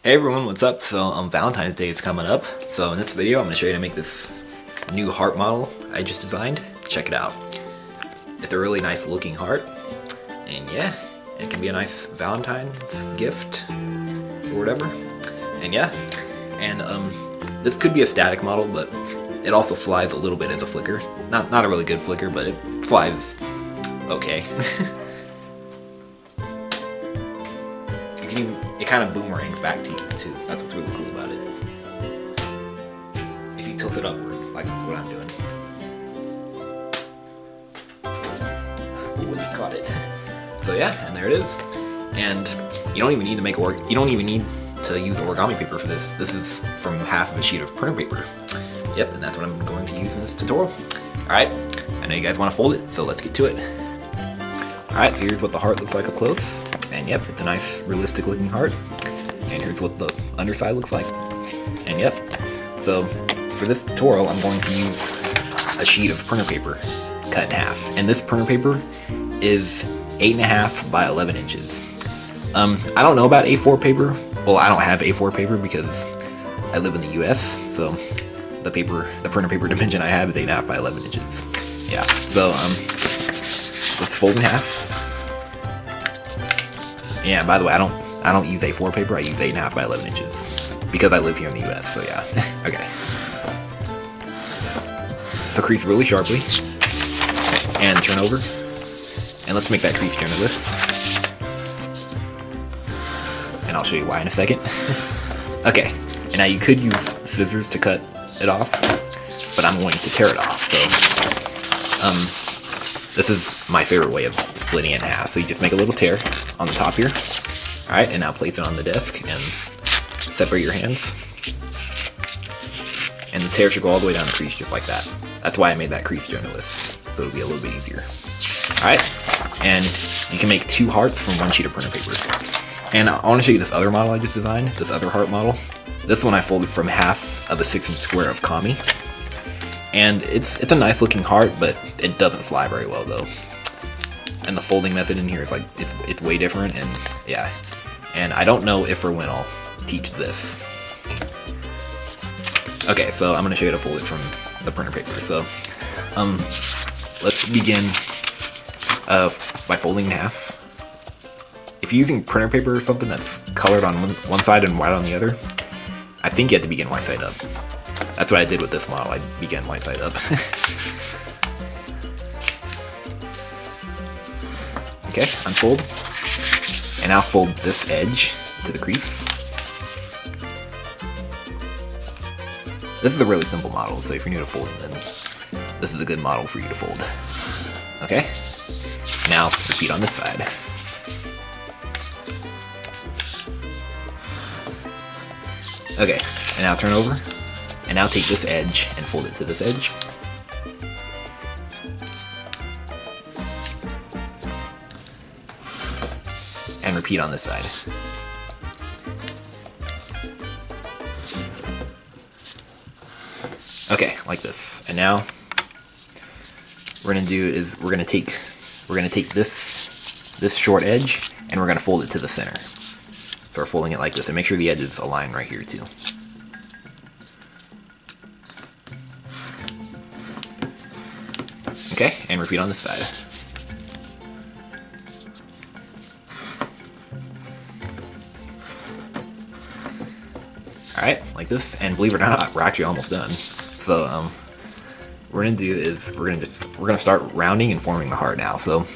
Hey everyone, what's up? So Valentine's Day is coming up. So in this video, I'm going to show you how to make this new heart model I just designed. Check it out. It's a really nice looking heart. And yeah, it can be a nice Valentine's gift or whatever. And yeah, and this could be a static model, but it also flies a little bit as a flicker. Not a really good flicker, but it flies okay. It kind of boomerangs back to you too. That's what's really cool about it. If you tilt it upward, like what I'm doing. Ooh, I just caught it. So yeah, and there it is. And you don't even need to make you don't even need to use origami paper for this. This is from half of a sheet of printer paper. Yep, and that's what I'm going to use in this tutorial. Alright, I know you guys want to fold it, so let's get to it. Alright, so here's what the heart looks like up close. And yep, it's a nice, realistic looking heart. And here's what the underside looks like. And yep, so for this tutorial, I'm going to use a sheet of printer paper cut in half. And this printer paper is 8.5 by 11 inches. I don't know about A4 paper. Well, I don't have A4 paper because I live in the US, so the printer paper dimension I have is 8.5 by 11 inches. Yeah, so let's fold in half. Yeah, by the way, I don't use A4 paper, I use 8.5 by 11 inches. Because I live here in the US, so yeah. Okay. So crease really sharply. And turn over. And let's make that crease generous. And I'll show you why in a second. Okay, and now you could use scissors to cut it off, but I'm going to tear it off, so this is my favorite way of splitting it in half. So you just make a little tear on the top here. Alright, and now place it on the desk and separate your hands. And the tear should go all the way down the crease just like that. That's why I made that crease generous, so it'll be a little bit easier. Alright, and you can make 2 hearts from 1 sheet of printer paper. And I want to show you this other model I just designed, this other heart model. This one I folded from half of a 6-inch square of kami. And it's a nice looking heart, but it doesn't fly very well though. And the folding method in here is like, it's way different, and yeah. And I don't know if or when I'll teach this. Okay, so I'm gonna show you how to fold it from the printer paper. So, let's begin by folding in half. If you're using printer paper or something that's colored on one side and white on the other, I think you have to begin white side up. That's what I did with this model, I began white side up. Okay, unfold, and now fold this edge to the crease. This is a really simple model, so if you're new to folding, then this is a good model for you to fold. Okay, now repeat on this side. Okay, and now turn over, and now take this edge and fold it to this edge. And repeat on this side. Okay, like this. And now what we're gonna do is we're gonna take this short edge and we're gonna fold it to the center. So we're folding it like this, and make sure the edges align right here too. Okay, and repeat on this side. Alright, like this, and believe it or not, we're actually almost done. So, what we're gonna do is we're gonna start rounding and forming the heart now. So,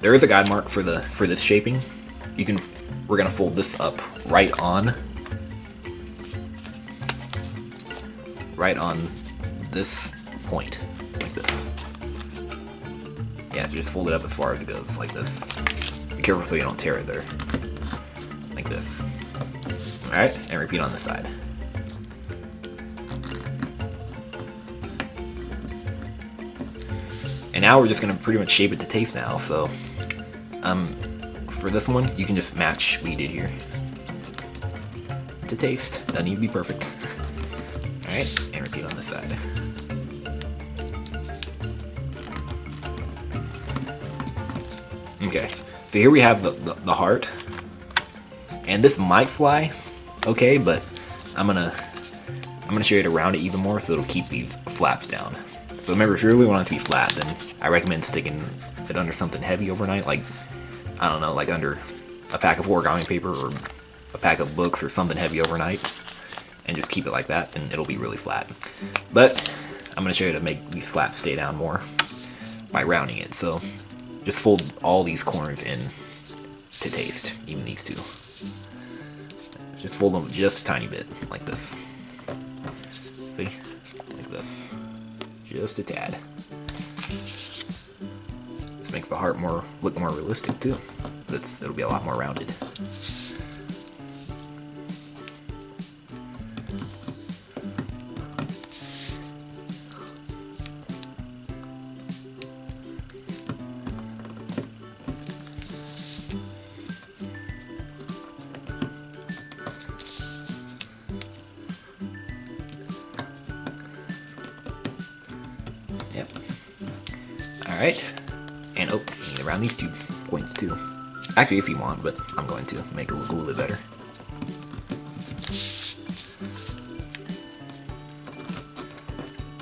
there is a guide mark for this shaping. We're gonna fold this up right on this point, like this. Yeah, so just fold it up as far as it goes, like this. Be careful so you don't tear it there, like this. Alright, and repeat on this side. And now we're just gonna pretty much shape it to taste now, so for this one, you can just match what you did here. To taste, doesn't need to be perfect. Alright, and repeat on this side. Okay, so here we have the heart, And this might fly okay, but I'm gonna show you to round it even more so it'll keep these flaps down. So remember, if you really want it to be flat, then I recommend sticking it under something heavy overnight, like, I don't know, like under a pack of origami paper or a pack of books or something heavy overnight, and just keep it like that, and it'll be really flat. But I'm going to show you to make these flaps stay down more by rounding it. So just fold all these corners in to taste, even these two. Just fold them just a tiny bit, like this. See? Like this. Just a tad. This makes the heart look more realistic too. It'll be a lot more rounded. Yep. Alright. And you need to round these 2 points too. Actually, if you want, but I'm going to make it look a little bit better.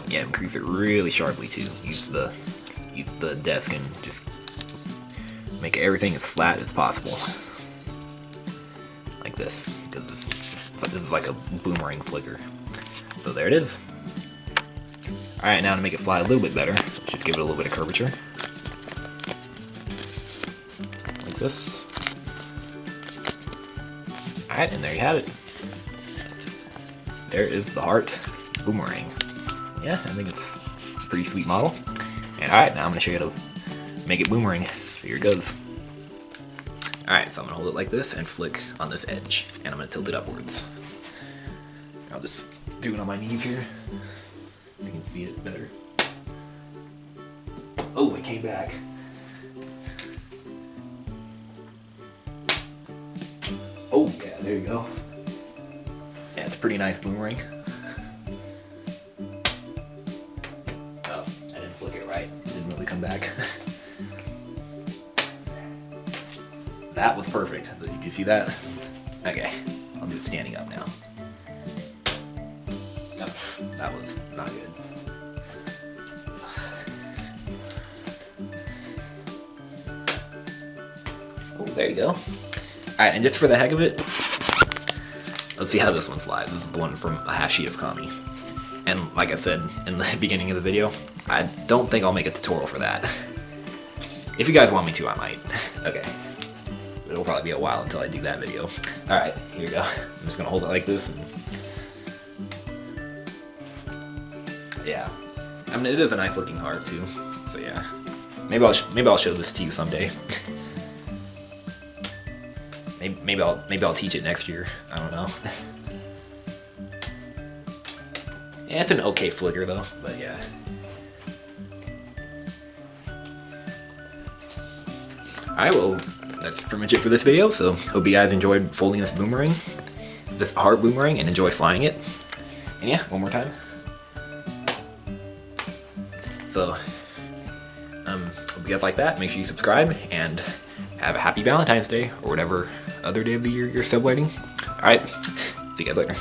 Yeah, increase it really sharply too. Use the desk and just make everything as flat as possible. Like this, because this is like a boomerang flicker. So there it is. Alright, now to make it fly a little bit better, let's just give it a little bit of curvature. Like this. Alright, and there you have it. There is the heart boomerang. Yeah, I think it's a pretty sweet model. And alright, now I'm going to show you how to make it boomerang. So here it goes. Alright, so I'm going to hold it like this and flick on this edge. And I'm going to tilt it upwards. I'll just do it on my knees here. So you can see it better. Oh, it came back. Oh, yeah, there you go. Yeah, it's a pretty nice boomerang. Oh, I didn't flick it right. It didn't really come back. That was perfect. Did you see that? Okay, I'll do it standing up now. Oh, that was not good. Oh, there you go. Alright, and just for the heck of it, let's see how this one flies. This is the one from a half sheet of kami. And like I said in the beginning of the video, I don't think I'll make a tutorial for that. If you guys want me to, I might. Okay. It'll probably be a while until I do that video. Alright, here we go. I'm just gonna hold it like this and yeah. I mean, it is a nice looking heart too. So yeah. Maybe I'll show this to you someday. Maybe I'll teach it next year. I don't know. Yeah, it's an okay flicker though, but yeah. Alright, well, that's pretty much it for this video, so hope you guys enjoyed folding this boomerang, this heart boomerang, and enjoy flying it. And yeah, one more time. So, hope you guys like that. Make sure you subscribe, and have a happy Valentine's Day, or whatever other day of the year you're celebrating. Alright, see you guys later.